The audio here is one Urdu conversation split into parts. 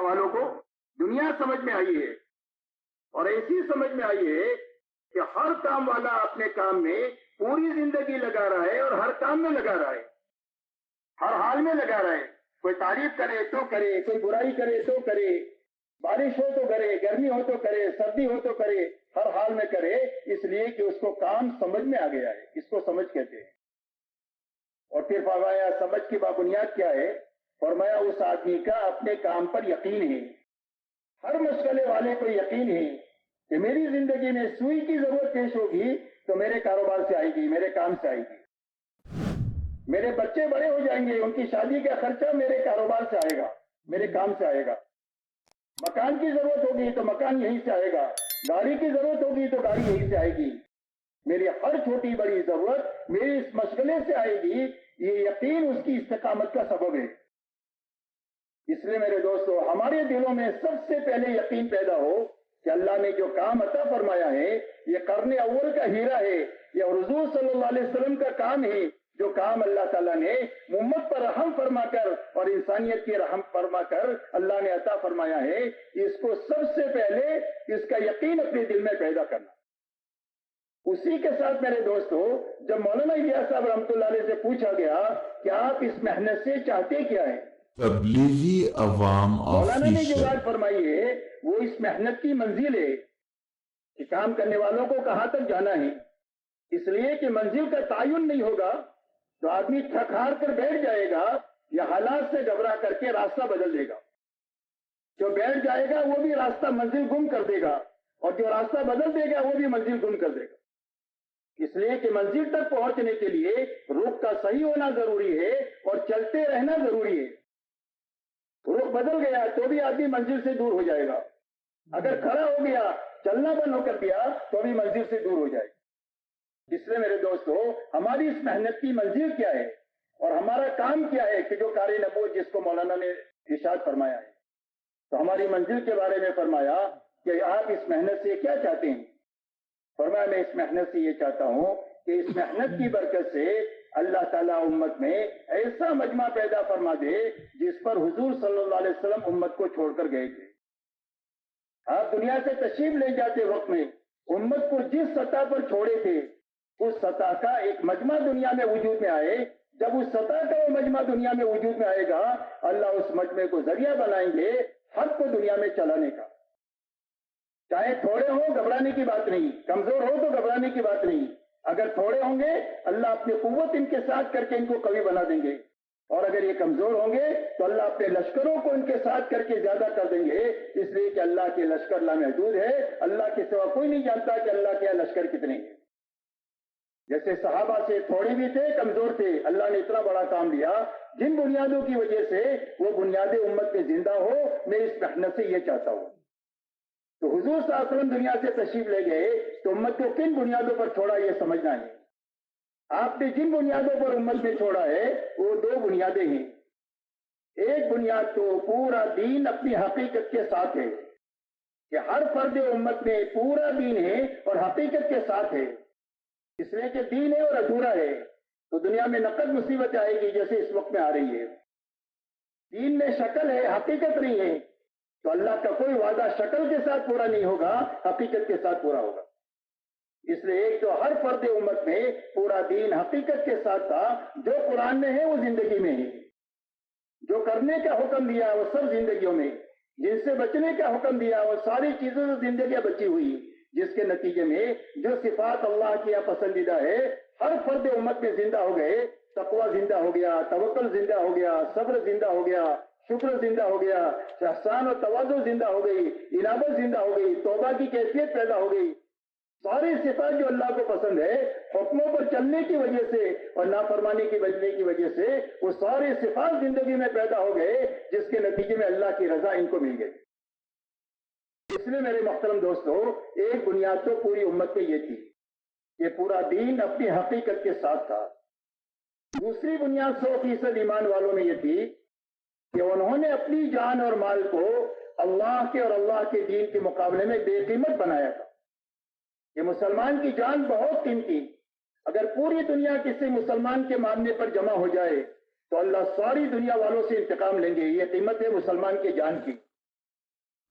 دنیا والوں کو دنیا سمجھ میں آئی ہے، اور ایسی سمجھ میں آئی ہے کہ ہر کام والا اپنے کام میں پوری زندگی لگا رہا ہے اور ہر کام میں لگا رہا ہے، ہر حال میں لگا رہا ہے۔ کوئی تعریف کرے تو کرے، کوئی برائی کرے تو کرے، بارش ہو تو کرے، گرمی ہو تو کرے، سردی ہو تو کرے، ہر حال میں کرے، اس لیے کہ اس کو کام سمجھ میں آ گیا ہے۔ اس کو سمجھ کہتے ہیں۔ اور پھر فرمایا سمجھ کی بنیاد کیا ہے؟ فرمایا اس آدمی کا اپنے کام پر یقین ہے۔ ہر مشغلے والے کو یقین ہے کہ میری زندگی میں سوئی کی ضرورت پیش ہوگی تو میرے کاروبار سے آئے گی، میرے کام سے آئے گی۔ میرے بچے بڑے ہو جائیں گے، ان کی شادی کا خرچہ میرے کاروبار سے آئے گا، میرے کام سے آئے گا۔ مکان کی ضرورت ہوگی تو مکان یہیں سے آئے گا، گاڑی کی ضرورت ہوگی تو گاڑی یہیں سے آئے گی۔ میری ہر چھوٹی بڑی ضرورت میری اس مشغلے سے آئے گی۔ یہ یقین اس کی استقامت کا سبب ہے۔ اس لیے میرے دوستو، ہمارے دلوں میں سب سے پہلے یقین پیدا ہو کہ اللہ نے جو کام عطا فرمایا ہے یہ قرن اول کا ہیرا ہے، یہ حضور صلی اللہ علیہ وسلم کا کام ہے۔ جو کام اللہ تعالیٰ نے امت پر رحم فرما کر اور انسانیت کی رحم فرما کر اللہ نے عطا فرمایا ہے، اس کو سب سے پہلے اس کا یقین اپنے دل میں پیدا کرنا۔ اسی کے ساتھ میرے دوستو، جب مولانا الیاس صاحب رحمۃ اللہ علیہ سے پوچھا گیا کہ آپ اس محنت سے چاہتے کیا ہے، تبلیغی عوام مولانا نے جو آفیشل بات فرمائی ہے وہ اس محنت کی منزل ہے کہ کام کرنے والوں کو کہاں تک جانا ہے۔ اس لیے کہ منزل کا تعین نہیں ہوگا تو آدمی تھک ہار کر بیٹھ جائے گا یا حالات سے گھبرا کر کے راستہ بدل دے گا۔ جو بیٹھ جائے گا وہ بھی راستہ منزل گم کر دے گا، اور جو راستہ بدل دے گا وہ بھی منزل گم کر دے گا۔ اس لیے کہ منزل تک پہنچنے کے لیے رخ کا صحیح ہونا ضروری ہے اور چلتے رہنا ضروری ہے۔ رخ بدل گیا تو بھی آدمی منزل سے دور ہو جائے گا، اگر کھڑا ہو گیا چلنا بند ہو کر دیا تو بھی منزل سے دور ہو جائے گا۔ اس لیے میرے دوستو، ہماری اس محنت کی منزل کیا ہے اور ہمارا کام کیا ہے کہ جو قاری نبوت جس کو مولانا نے ارشاد فرمایا ہے، تو ہماری منزل کے بارے میں فرمایا کہ آپ اس محنت سے کیا چاہتے ہیں؟ فرمایا میں اس محنت سے یہ چاہتا ہوں کہ اس محنت کی برکت سے اللہ تعالیٰ امت میں ایسا مجمع پیدا فرما دے جس پر حضور صلی اللہ علیہ وسلم امت کو چھوڑ کر گئے تھے۔ آپ دنیا سے تشریف لے جاتے وقت میں امت کو جس سطح پر چھوڑے تھے اس سطح کا ایک مجمع دنیا میں وجود میں آئے۔ جب اس سطح کا وہ مجمع دنیا میں وجود میں آئے گا، اللہ اس مجمع کو ذریعہ بنائیں گے حق کو دنیا میں چلانے کا۔ چاہے تھوڑے ہوں گھبرانے کی بات نہیں، کمزور ہو تو گھبرانے کی بات نہیں۔ اگر تھوڑے ہوں گے اللہ اپنی قوت ان کے ساتھ کر کے ان کو قوی بنا دیں گے، اور اگر یہ کمزور ہوں گے تو اللہ اپنے لشکروں کو ان کے ساتھ کر کے زیادہ کر دیں گے۔ اس لیے کہ اللہ کے لشکر لامحدود ہے، اللہ کے سوا کوئی نہیں جانتا کہ اللہ کے لشکر کتنے ہیں۔ جیسے صحابہ سے تھوڑے بھی تھے، کمزور تھے، اللہ نے اتنا بڑا کام دیا جن بنیادوں کی وجہ سے وہ بنیادیں امت میں زندہ ہو۔ میں اس محنت سے یہ چاہتا ہوں۔ تو حضور صلی اللہ علیہ وسلم دنیا سے تشریف لے گئے تو امت کو کن بنیادوں پر چھوڑا یہ سمجھنا ہے۔ آپ نے جن بنیادوں پر امت میں چھوڑا ہے وہ دو بنیادیں ہیں۔ ایک بنیاد تو پورا دین اپنی حقیقت کے ساتھ ہے کہ ہر فرد امت میں پورا دین ہے اور حقیقت کے ساتھ ہے۔ اس لیے کہ دین ہے اور ادھورا ہے تو دنیا میں نقد مصیبت آئے گی جیسے اس وقت میں آ رہی ہے۔ دین میں شکل ہے، حقیقت نہیں ہے، تو اللہ کا کوئی وعدہ شکل کے ساتھ پورا نہیں ہوگا، حقیقت کے ساتھ پورا ہوگا۔ اس لیے ایک تو ہر فرد امت میں پورا دین حقیقت کے ساتھ تھا، جو قرآن میں ہے وہ زندگی میں ہے، جو کرنے کا حکم دیا وہ سب زندگیوں میں، جن سے بچنے کا حکم دیا وہ ساری چیزوں سے زندگیاں بچی ہوئی، جس کے نتیجے میں جو صفات اللہ کی پسندیدہ ہے ہر فرد امت میں زندہ ہو گئے۔ تقوی زندہ ہو گیا، توکل زندہ ہو گیا، صبر زندہ ہو گیا، شکر زندہ ہو گیا، احسان و تواضع زندہ ہو گئی، انابت زندہ ہو گئی، توبہ کی کیفیت پیدا ہو گئی۔ ساری صفات جو اللہ کو پسند ہے حکموں پر چلنے کی وجہ سے اور نافرمانی کی بچنے کی وجہ سے وہ ساری صفات زندگی میں پیدا ہو گئے، جس کے نتیجے میں اللہ کی رضا ان کو مل گئی۔ اس لیے میرے محترم دوستو، ایک بنیاد تو پوری امت میں یہ تھی کہ پورا دین اپنی حقیقت کے ساتھ تھا۔ دوسری بنیاد 100% ایمان والوں میں یہ تھی کہ انہوں نے اپنی جان اور مال کو اللہ کے اور اللہ کے دین کے مقابلے میں بے قیمت بنایا تھا۔ کہ مسلمان کی جان بہت قیمتی، اگر پوری دنیا کسی مسلمان کے ماننے پر جمع ہو جائے تو اللہ ساری دنیا والوں سے انتقام لیں گے، یہ قیمت ہے مسلمان کی جان کی۔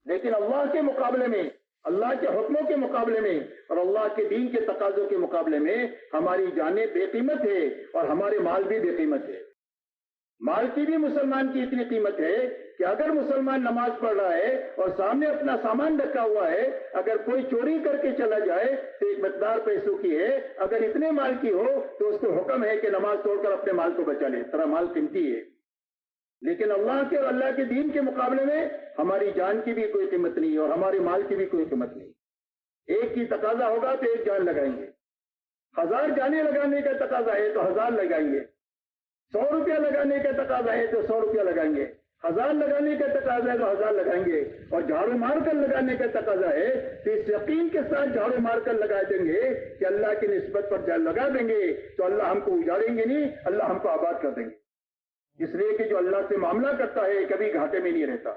لیکن اللہ کے مقابلے میں، اللہ کے حکموں کے مقابلے میں اور اللہ کے دین کے تقاضوں کے مقابلے میں ہماری جانیں بے قیمت ہے اور ہمارے مال بھی بے قیمت ہے۔ مال کی بھی مسلمان کی اتنی قیمت ہے کہ اگر مسلمان نماز پڑھ رہا ہے اور سامنے اپنا سامان رکھا ہوا ہے، اگر کوئی چوری کر کے چلا جائے تو ایک مقدار پیسوں کی ہے، اگر اتنے مال کی ہو تو اس کو حکم ہے کہ نماز توڑ کر اپنے مال کو بچا لے، تیرا مال قیمتی ہے۔ لیکن اللہ کے اور اللہ کے دین کے مقابلے میں ہماری جان کی بھی کوئی قیمت نہیں اور ہمارے مال کی بھی کوئی قیمت نہیں۔ ایک کی تقاضا ہوگا تو ایک جان لگائیں گے، 1000 جانیں لگانے کا تقاضا ہے تو 1000 لگائیں گے، 100 روپیہ لگانے کا تقاضا ہے تو 100 روپیہ لگائیں گے، 1000 لگانے کا تقاضا ہے تو 1000 لگائیں گے، اور جھاڑو مار کر لگانے کا تقاضا ہے تو اس یقین کے ساتھ جھاڑو مار کر لگا دیں گے کہ اللہ کی نسبت پر جان لگا دیں گے تو اللہ ہم کو اجاڑیں گے نہیں، اللہ ہم کو آباد کر دیں گے۔ اس لیے کہ جو اللہ سے معاملہ کرتا ہے کبھی گھاٹے میں نہیں رہتا۔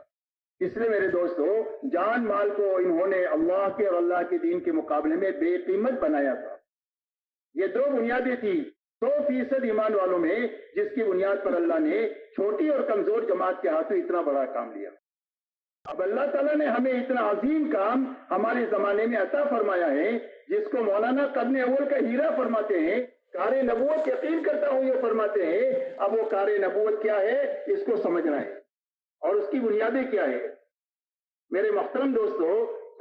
اس لیے میرے دوستو، جان مال کو انہوں نے اللہ کے اور اللہ کے دین کے مقابلے میں بے قیمت بنایا تھا۔ یہ دو بنیادیں تھی 100% ایمان والوں میں، جس کی بنیاد پر اللہ نے چھوٹی اور کمزور جماعت کے ہاتھوں اتنا بڑا کام لیا۔ اب اللہ تعالیٰ نے ہمیں اتنا عظیم کام ہمارے زمانے میں عطا فرمایا ہے، جس کو مولانا قرن اول کا ہیرا فرماتے ہیں، کار نبوت یقین کرتا ہوں یہ فرماتے ہیں۔ اب وہ کار نبوت کیا ہے اس کو سمجھنا ہے اور اس کی بنیادیں کیا ہے۔ میرے محترم دوستو،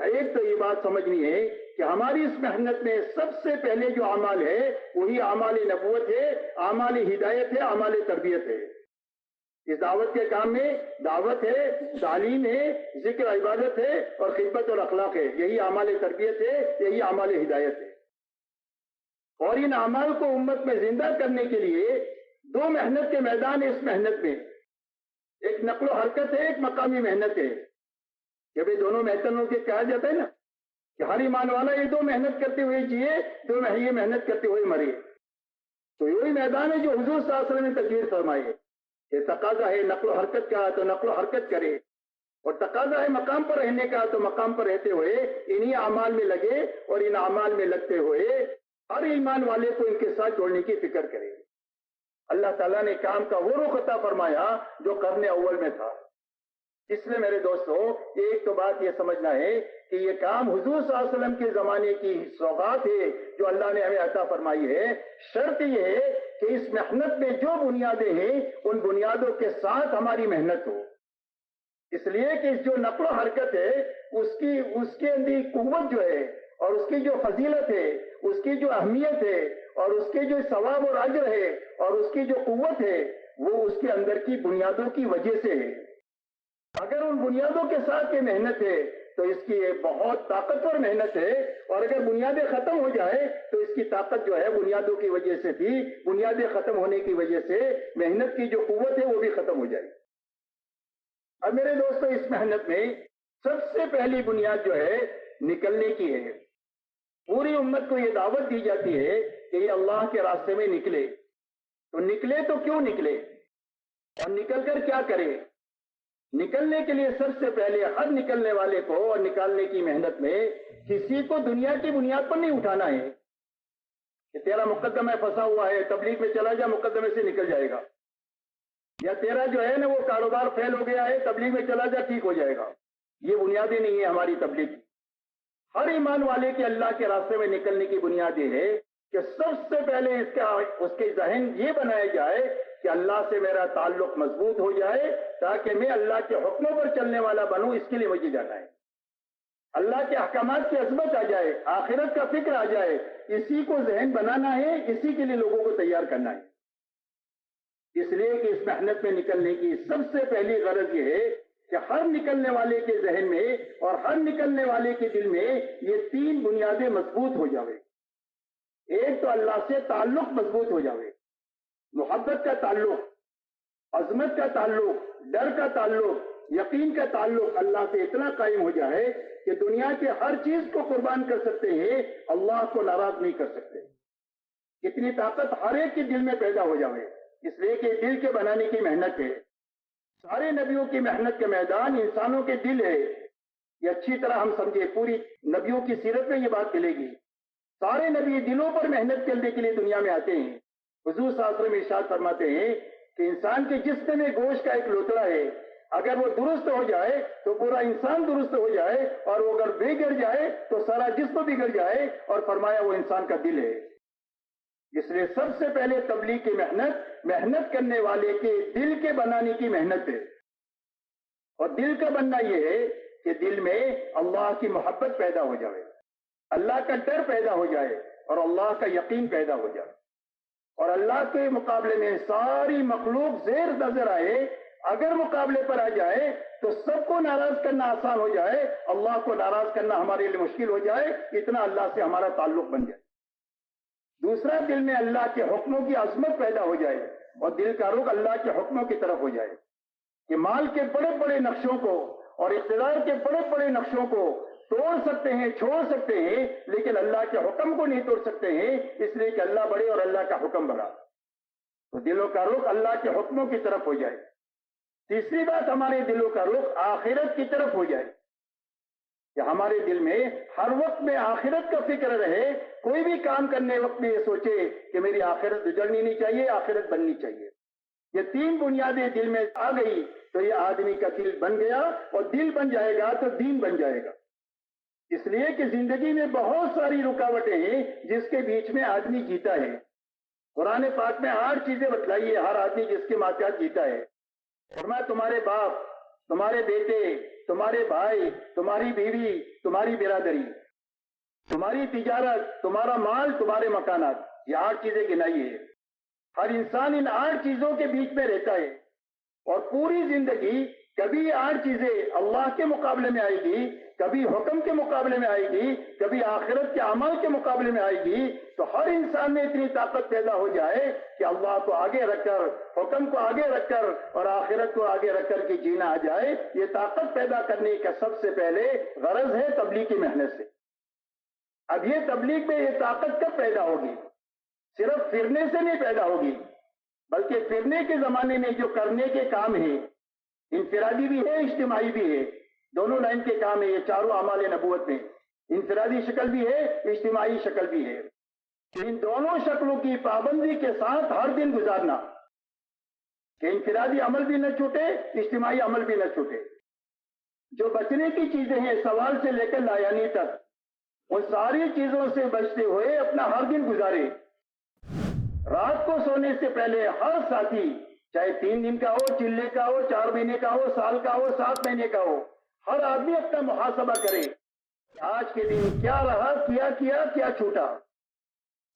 ایک تو یہ بات سمجھنی ہے کہ ہماری اس محنت میں سب سے پہلے جو اعمال ہے وہی اعمال نبوت ہے، اعمال ہدایت ہے، اعمال تربیت ہے۔ اس دعوت کے کام میں دعوت ہے، تعلیم ہے، ذکر عبادت ہے اور خدمت اور اخلاق ہے، یہی اعمال تربیت ہے، یہی اعمال ہدایت ہے۔ اور ان اعمال کو امت میں زندہ کرنے کے لیے دو محنت کے میدان، اس محنت میں ایک نقل و حرکت ہے، ایک مقامی محنت ہے۔ کہ بھئی دونوں محنتوں کے کہا جاتا ہے نا کہ ہر ایمان والا یہ دو محنت کرتے ہوئے جیے، دو یہ محنت کرتے ہوئے مرے۔ تو یہی میدان ہے جو حضور صلی اللہ علیہ وسلم نے تقریر فرمائی۔ یہ تقاضا ہے نقل و حرکت کا تو نقل و حرکت کرے، اور تقاضا ہے مقام پر رہنے کا تو مقام پر رہتے ہوئے انہی اعمال میں لگے، اور ان اعمال میں لگتے ہوئے ہر ایمان والے کو ان کے ساتھ جوڑنے کی فکر کرے۔ اللہ تعالیٰ نے کام کا وہ رخ عطا فرمایا جو قرن اول میں تھا۔ اس لیے میرے دوستو، ایک تو بات یہ سمجھنا ہے کہ یہ کام حضور صلی اللہ علیہ وسلم کے زمانے کی سوغات ہے جو اللہ نے ہمیں عطا فرمائی ہے۔ شرط یہ ہے کہ اس محنت میں جو بنیادیں ہیں ان بنیادوں کے ساتھ ہماری محنت ہو۔ اس لیے کہ جو نقل و حرکت ہے اس کے اندر قوت جو ہے اور اس کی جو فضیلت ہے، اس کی جو اہمیت ہے اور اس کے جو ثواب اور اجر ہے اور اس کی جو قوت ہے، وہ اس کے اندر کی بنیادوں کی وجہ سے ہے۔ اگر ان بنیادوں کے ساتھ یہ محنت ہے تو اس کی ایک بہت طاقتور محنت ہے، اور اگر بنیادیں ختم ہو جائے تو اس کی طاقت جو ہے بنیادوں کی وجہ سے تھی، بنیادیں ختم ہونے کی وجہ سے محنت کی جو قوت ہے وہ بھی ختم ہو جائے۔ اب میرے دوستو، اس محنت میں سب سے پہلی بنیاد جو ہے نکلنے کی ہے۔ پوری امت کو یہ دعوت دی جاتی ہے کہ یہ اللہ کے راستے میں نکلے۔ تو نکلے تو کیوں نکلے اور نکل کر کیا کرے؟ نکلنے کے لیے سب سے پہلے ہر نکلنے والے کو اور نکالنے کی محنت میں کسی کو دنیا کی بنیاد پر نہیں اٹھانا ہے کہ تیرا مقدمہ پھنسا ہوا ہے، تبلیغ میں چلا جا، مقدمے سے نکل جائے گا، یا تیرا جو ہے نا وہ کاروبار فیل ہو گیا ہے، تبلیغ میں چلا جا، ٹھیک ہو جائے گا۔ یہ بنیادیں نہیں ہے ہماری تبلیغ کی۔ ہر ایمان والے کے اللہ کے راستے میں نکلنے کی بنیاد یہ ہے کہ سب سے پہلے اس کے ذہن یہ بنایا جائے کہ اللہ سے میرا تعلق مضبوط ہو جائے تاکہ میں اللہ کے حکموں پر چلنے والا بنوں، اس کے لیے مجھے جانا ہے۔ اللہ کے احکامات کی عظمت آ جائے، آخرت کا فکر آ جائے، اسی کو ذہن بنانا ہے، اسی کے لیے لوگوں کو تیار کرنا ہے۔ اس لیے کہ اس محنت میں نکلنے کی سب سے پہلی غرض یہ ہے کہ ہر نکلنے والے کے ذہن میں اور ہر نکلنے والے کے دل میں یہ تین بنیادیں مضبوط ہو جاوے۔ ایک تو اللہ سے تعلق مضبوط ہو جاوے، محبت کا تعلق، عظمت کا تعلق، ڈر کا تعلق، یقین کا تعلق اللہ سے اتنا قائم ہو جائے کہ دنیا کے ہر چیز کو قربان کر سکتے ہیں، اللہ کو ناراض نہیں کر سکتے۔ اتنی طاقت ہر ایک کے دل میں پیدا ہو جاوے، اس لیے کہ دل کے بنانے کی محنت ہے۔ سارے نبیوں کی محنت کے میدان انسانوں کے دل ہے۔ یہ اچھی طرح ہم سمجھے، پوری نبیوں کی سیرت میں یہ بات ملے گی۔ سارے نبی دلوں پر محنت کرنے کے لیے دنیا میں آتے ہیں۔ حضور صلی اللہ علیہ وسلم ارشاد فرماتے ہیں کہ انسان کے جسم میں گوشت کا ایک لوتڑا ہے، اگر وہ درست ہو جائے تو پورا انسان درست ہو جائے، اور وہ اگر بگڑ جائے تو سارا جسم بگڑ جائے، اور فرمایا وہ انسان کا دل ہے۔ اس لیے سب سے پہلے تبلیغ کی محنت کرنے والے کے دل کے بنانے کی محنت ہے، اور دل کا بننا یہ ہے کہ دل میں اللہ کی محبت پیدا ہو جائے، اللہ کا ڈر پیدا ہو جائے، اور اللہ کا یقین پیدا ہو جائے، اور اللہ کے مقابلے میں ساری مخلوق زیر نظر آئے۔ اگر مقابلے پر آ جائے تو سب کو ناراض کرنا آسان ہو جائے، اللہ کو ناراض کرنا ہمارے لیے مشکل ہو جائے، اتنا اللہ سے ہمارا تعلق بن جائے۔ دوسرا، دل میں اللہ کے حکموں کی عظمت پیدا ہو جائے، اور دل کا رخ اللہ کے حکموں کی طرف ہو جائے، کہ مال کے بڑے بڑے نقشوں کو اور اقتدار کے بڑے بڑے نقشوں کو توڑ سکتے ہیں، چھوڑ سکتے ہیں، لیکن اللہ کے حکم کو نہیں توڑ سکتے ہیں، اس لیے کہ اللہ بڑے اور اللہ کا حکم بڑا۔ تو دلوں کا رخ اللہ کے حکموں کی طرف ہو جائے۔ تیسری بات، ہمارے دلوں کا رخ آخرت کی طرف ہو جائے، کہ ہمارے دل میں ہر وقت میں آخرت کا فکر رہے، کوئی بھی کام کرنے وقت میں یہ سوچے کہ میری آخرت اجڑنی نہیں چاہیے، آخرت بننی چاہیے۔ یہ تین بنیادیں دل میں آ گئی تو یہ آدمی کا دل بن گیا، اور دل بن جائے گا تو دین بن جائے گا۔ اس لیے کہ زندگی میں بہت ساری رکاوٹیں ہیں جس کے بیچ میں آدمی جیتا ہے۔ قرآن پاک میں 8 چیزیں بتلائی ہے ہر آدمی جس کے ماتحت جیتا ہے۔ فرمایا تمہارے باپ، تمہارے بیٹے، تمہارے بھائی، تمہاری بیوی، تمہاری برادری، تمہاری تجارت، تمہارا مال، تمہارے مکانات، یہ 8 چیزیں گنائی ہے۔ ہر انسان ان 8 چیزوں کے بیچ میں رہتا ہے، اور پوری زندگی کبھی یہ 8 چیزیں اللہ کے مقابلے میں آئے گی، کبھی حکم کے مقابلے میں آئے گی، کبھی آخرت کے عمل کے مقابلے میں آئے گی۔ تو ہر انسان میں اتنی طاقت پیدا ہو جائے کہ اللہ کو آگے رکھ کر، حکم کو آگے رکھ کر، اور آخرت کو آگے رکھ کر کے جینا آ جائے۔ یہ طاقت پیدا کرنے کا سب سے پہلے غرض ہے تبلیغ کی محنت سے۔ اب یہ تبلیغ میں یہ طاقت کب پیدا ہوگی؟ صرف پھرنے سے نہیں پیدا ہوگی، بلکہ پھرنے کے زمانے میں جو کرنے کے کام ہیں، انفرادی بھی ہے، اجتماعی بھی ہے، دونوں لائن کے کام ہے۔ یہ چاروں اعمال نبوت میں انفرادی شکل بھی ہے، اجتماعی شکل بھی ہے۔ ان دونوں شکلوں کی پابندی کے ساتھ ہر دن گزارنا، کہ انفرادی عمل بھی نہ چھوٹے، اجتماعی عمل بھی نہ چھوٹے۔ جو بچنے کی چیزیں ہیں سوال سے لے کر لایانی تک، ان ساری چیزوں سے بچتے ہوئے اپنا ہر دن گزارے۔ رات کو سونے سے پہلے ہر ساتھی، چاہے 3 دن کا ہو، چلے کا ہو، 4 مہینے کا ہو، سال کا ہو، 7 مہینے کا ہو، ہر آدمی اپنا محاسبہ کرے، آج کے دن کیا رہا، کیا چھوٹا۔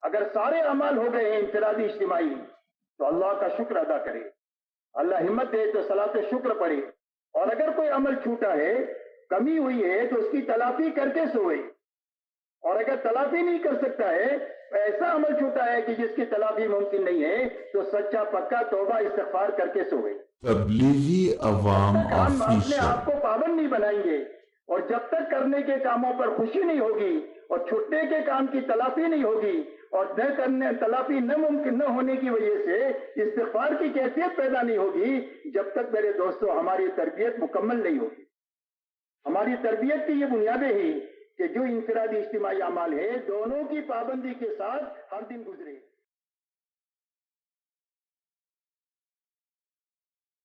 اگر سارے اعمال ہو گئے ہیں انفرادی اجتماعی، تو اللہ کا شکر ادا کرے، اللہ ہمت دے تو صلاۃ شکر پڑھے، اور اگر کوئی عمل چھوٹا ہے، کمی ہوئی ہے، تو اس کی تلافی کر کے سوئے، اور اگر تلافی نہیں کر سکتا ہے، ایسا عمل چھوٹا ہے کہ جس کی تلافی ممکن نہیں ہے، تو سچا پکا توبہ استغفار کر کے سوئے۔ تبلیغی عوام جب تک ہم اپنے آفیشل آپ کو پابند نہیں بنائیں گے، اور جب تک کرنے کے کاموں پر خوشی نہیں ہوگی، اور چھٹنے کے کام کی تلافی نہیں ہوگی، اور نہ کرنے تلافی نہ ممکن نہ ہونے کی وجہ سے استغفار کی کیفیت پیدا نہیں ہوگی، جب تک میرے دوستو ہماری تربیت مکمل نہیں ہوگی۔ ہماری تربیت کی یہ بنیادیں ہیں کہ جو انفرادی اجتماعی اعمال ہے، دونوں کی پابندی کے ساتھ ہر دن گزرے۔